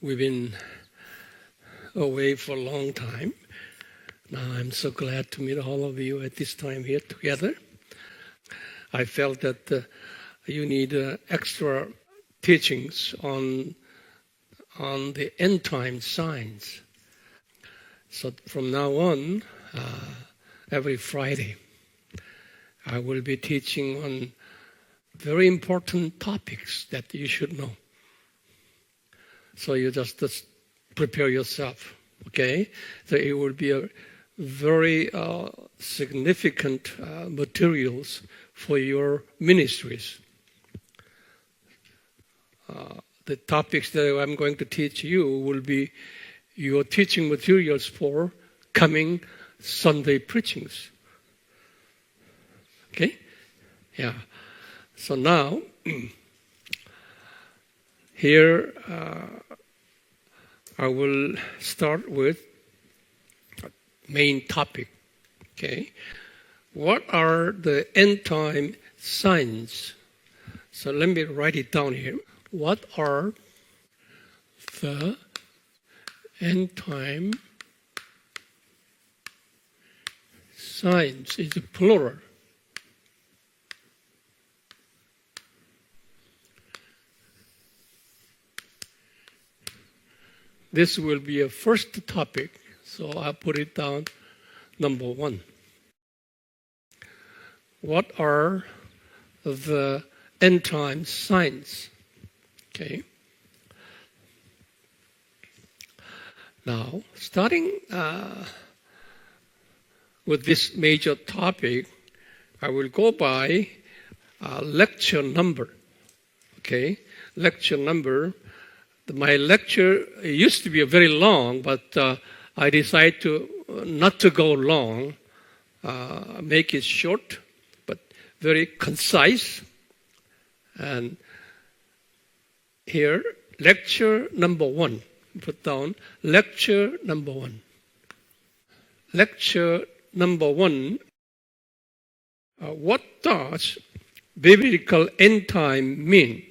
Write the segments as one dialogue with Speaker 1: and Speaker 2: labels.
Speaker 1: We've been away for a long time. Now I'm so glad to meet all of you at this time here together. I felt that you need extra teachings on the end time signs. So from now on, every Friday, I will be teaching on very important topics that you should know. So you just prepare yourself, okay? So it will be a very significant materials for your ministries. The topics that I'm going to teach you will be your teaching materials for coming Sunday preachings. Okay? Yeah. So now, here I will start with a main topic. Okay? What are the end time signs? So let me write it down here. What are the end time signs? It's plural. This will be a first topic, so I'll put it down, number 1. What are the end time signs? Okay. Now, starting with this major topic, I will go by lecture number. Okay, lecture number. My lecture used to be very long, but I decided not to go long, make it short, but very concise. And here, lecture number 1. Put down lecture number 1. Lecture number 1. What does biblical end time mean?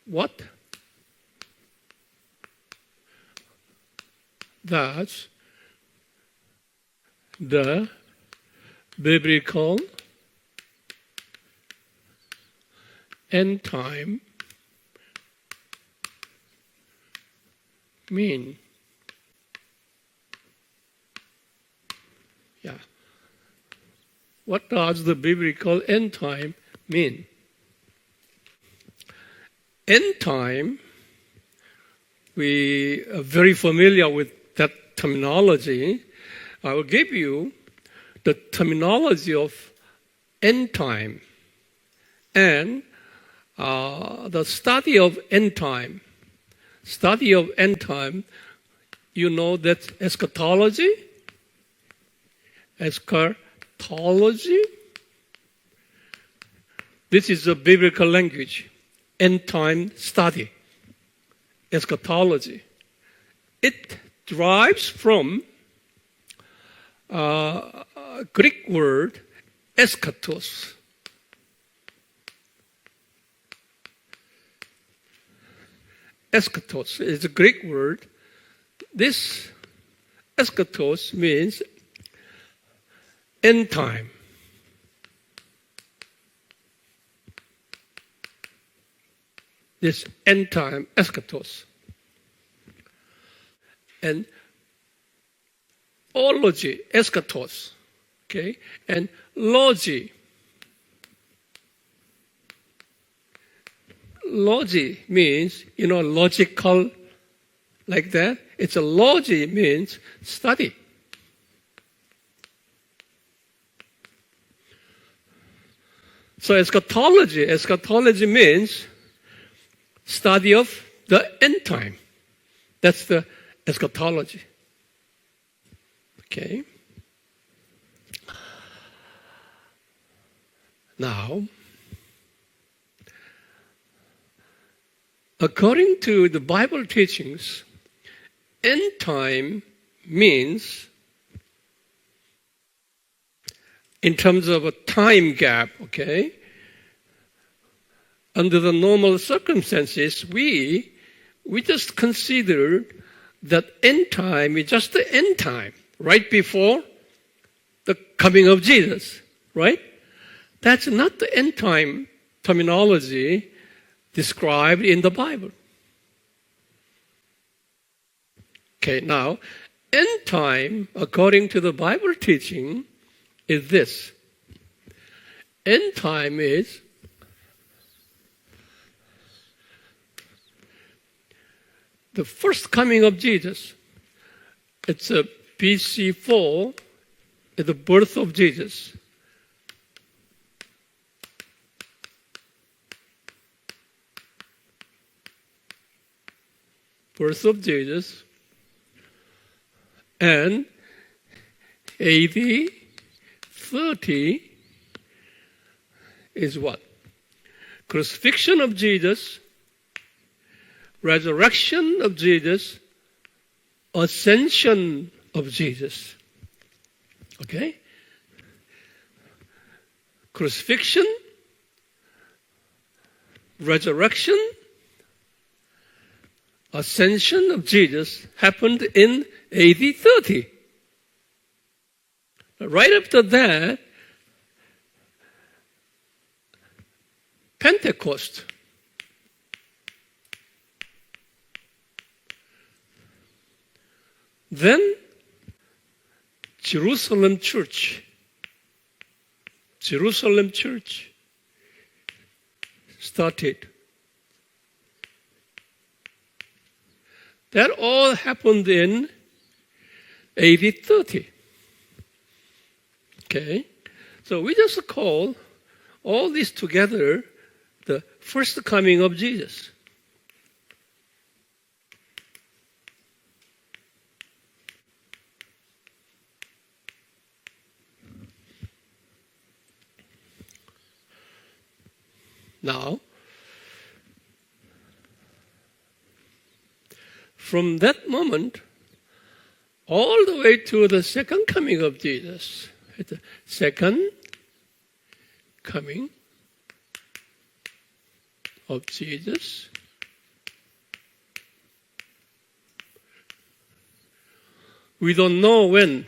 Speaker 1: What does the biblical end time mean? Yeah. What does the biblical end time mean? End time, we are very familiar with that terminology. I will give you the terminology of end time and the study of end time. Study of end time, you know that's eschatology. Eschatology. This is a biblical language. End time study. Eschatology. It derives from Greek word eschatos. Eschatos is a Greek word. This eschatos means end time. This end time, eschatos. And ology, eschatos. Okay? And logy. Logy means, logical, like that. It's a logy means study. So eschatology means study of the end time. That's the eschatology. Okay. Now, according to the Bible teachings, end time means, in terms of a time gap, okay, under the normal circumstances, we we just consider that end time is just the end time, right before the coming of Jesus, right? That's not the end time terminology described in the Bible. Okay, now, end time, according to the Bible teaching, is this. End time is the first coming of Jesus. It's a BC 4, the birth of Jesus. Birth of Jesus. And AD 30 is what? Crucifixion of Jesus, resurrection of Jesus, ascension of Jesus. Okay? Crucifixion, resurrection, ascension of Jesus happened in AD 30. Right after that, Pentecost. Then Jerusalem church started. That all happened in AD 30. Okay? So we just call all this together the first coming of Jesus. Now, from that moment, all the way to the second coming of Jesus, the second coming of Jesus, we don't know when.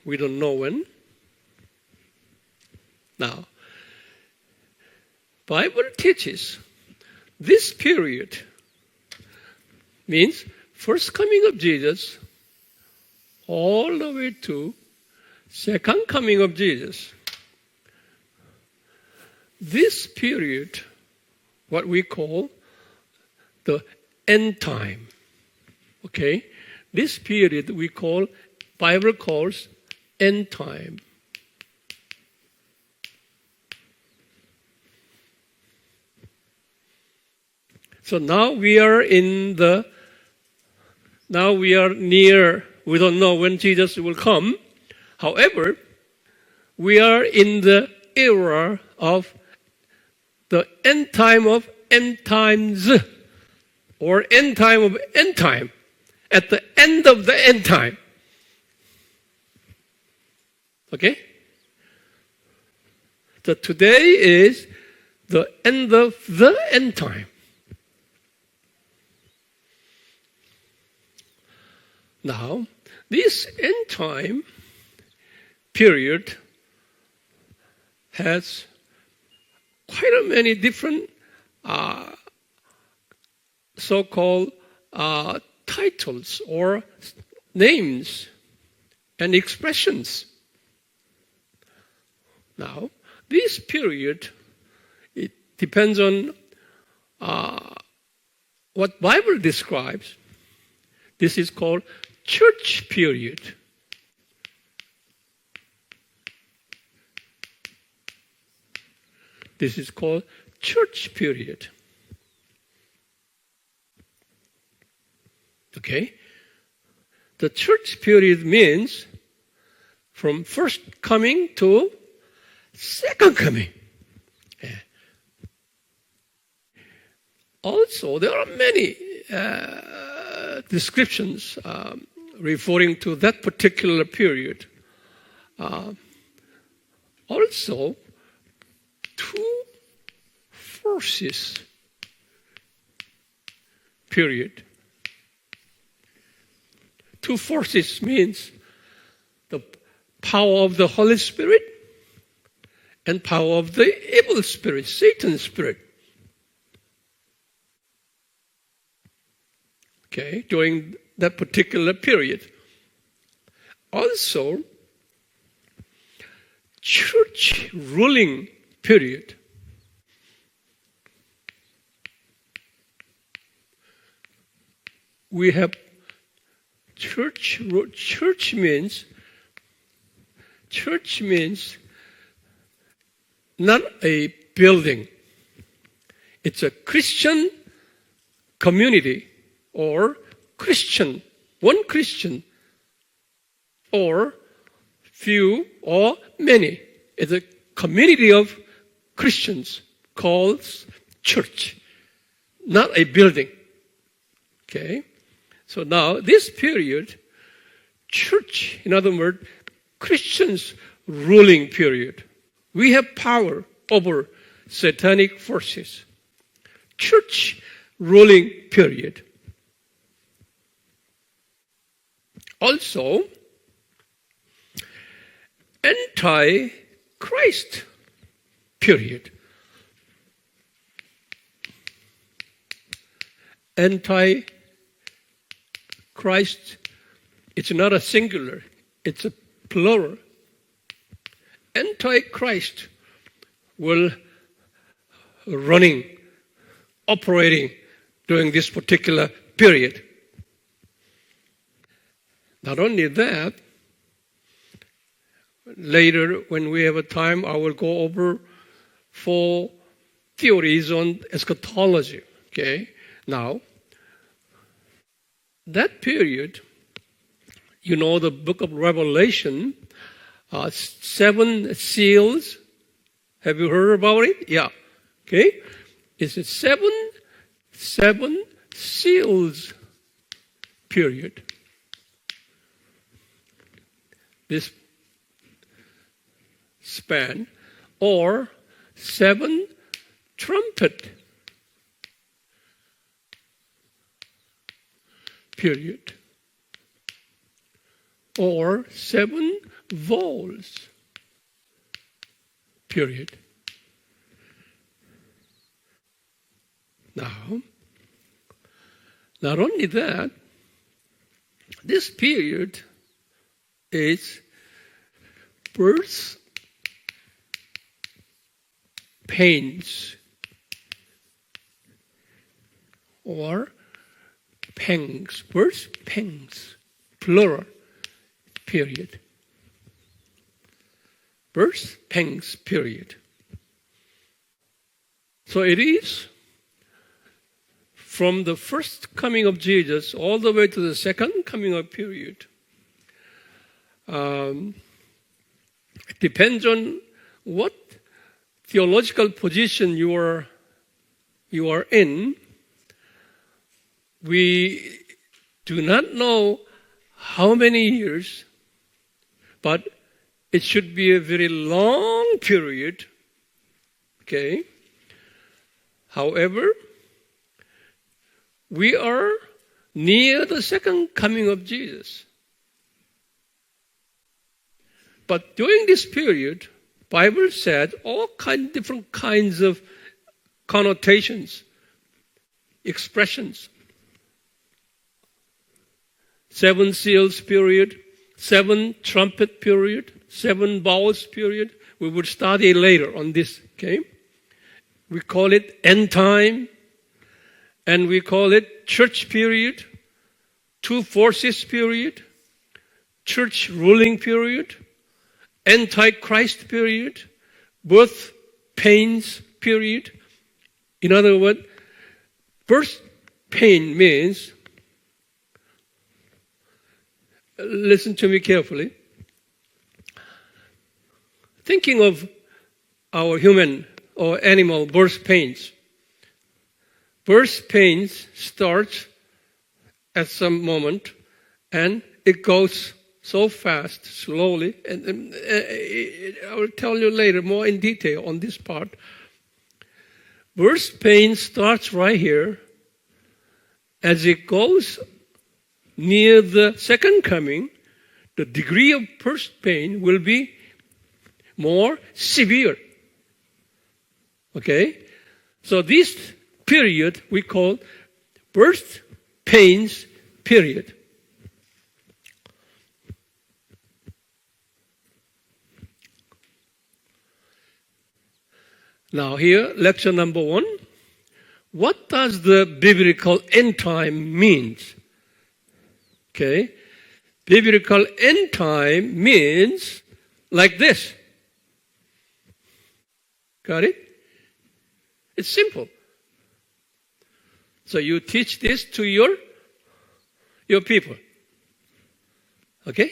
Speaker 1: We don't know when. Now, Bible teaches this period means first coming of Jesus all the way to second coming of Jesus. This period, what we call the end time. Okay? This period Bible calls end time. So now we are near, we don't know when Jesus will come. However, we are in the era of the end time of end times, or end time of end time, at the end of the end time. Okay? So today is the end of the end time. Now, this end time period has quite many different so-called titles or names and expressions. Now, this period, it depends on what Bible describes. This is called church period. This is called church period. Okay? The church period means from first coming to second coming. Yeah. Also, there are many descriptions referring to that particular period. Also, two forces period. Two forces means the power of the Holy Spirit and power of the evil spirit, Satan's spirit. Okay, during that particular period. Also, church ruling period. We have church means not a building. It's a Christian community or one Christian or few or many. It's a community of Christians called church, not a building. Okay? So now, this period, church, in other words, Christians ruling period. We have power over satanic forces. Church ruling period. Also, anti-Christ period. Anti-Christ, it's not a singular, it's a plural. Anti-Christ will operating during this particular period. Not only that, later when we have a time, I will go over 4 theories on eschatology. Okay? Now, that period, the book of Revelation, 7 seals. Have you heard about it? Yeah. Okay? It's a 7 seals period. This span, or 7 trumpet period, or 7 vows period. Now, not only that, this period is birth pains or pangs, birth pangs, plural period. Birth pangs period. So it is from the first coming of Jesus all the way to the second coming of period. It depends on what theological position you are in. We do not know how many years, but it should be a very long period. Okay? However, we are near the second coming of Jesus. But during this period, Bible said all different kinds of connotations, expressions. 7 seals period, 7 trumpet period, 7 bowls period. We will study later on this, okay? We call it end time, and we call it church period, 2 forces period, church ruling period, antichrist period, birth pains period. In other words, birth pain means, listen to me carefully, thinking of our human or animal birth pains. Birth pains starts at some moment and it goes so fast, slowly, and I will tell you later more in detail on this part. Birth pain starts right here as it goes near the second coming, the degree of first pain will be more severe. Okay? So this period we call birth pains period. Now here, lecture number 1. What does the biblical end time mean? Okay? Biblical end time means like this. Got it? It's simple. So you teach this to your people. Okay?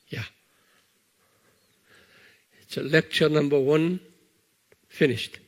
Speaker 1: Yeah. So lecture number 1 finished.